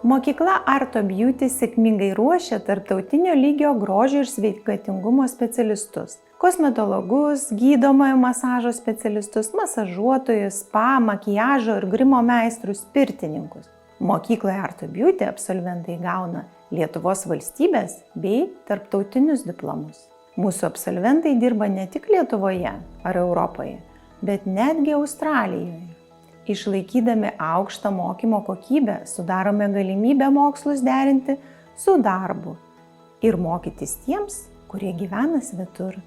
Mokykla Arto Beauty sėkmingai ruošia tarptautinio lygio grožio ir sveikatingumo specialistus. Kosmetologus, gydomojo masažo specialistus, masažuotojus, spa, makiažo ir grimo meistrus, pirtininkus. Mokykloje Arto Beauty absolventai gauna Lietuvos valstybės bei tarptautinius diplomus. Mūsų absolventai dirba ne tik Lietuvoje ar Europoje, bet netgi Australijoje. Išlaikydami aukštą mokymo kokybę, sudarome galimybę mokslus derinti su darbu ir mokytis tiems, kurie gyvena svetur.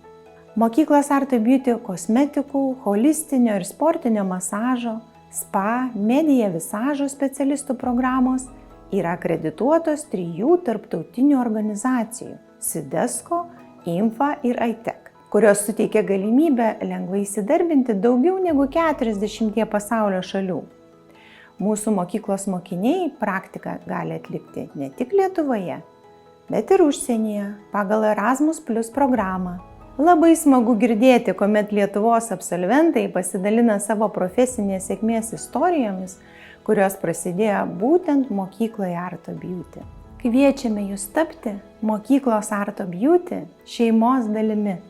Mokyklos Arto Beauty kosmetikų, holistinio ir sportinio masažo, spa, medija visažo specialistų programos yra akredituotos 3 tarptautinių organizacijų – Sidesco, INFA ir ITEC, kurios suteikia galimybę lengvai įsidarbinti daugiau negu 40 pasaulio šalių. Mūsų mokyklos mokiniai praktiką gali atlikti ne tik Lietuvoje, bet ir užsienyje pagal Erasmus Plus programą. Labai smagu girdėti, kuomet Lietuvos absolventai pasidalina savo profesinės sėkmės istorijomis, kurios prasidėjo būtent mokykloje Arto Beauty. Kviečiame jūs tapti mokyklos Arto Beauty šeimos dalimi.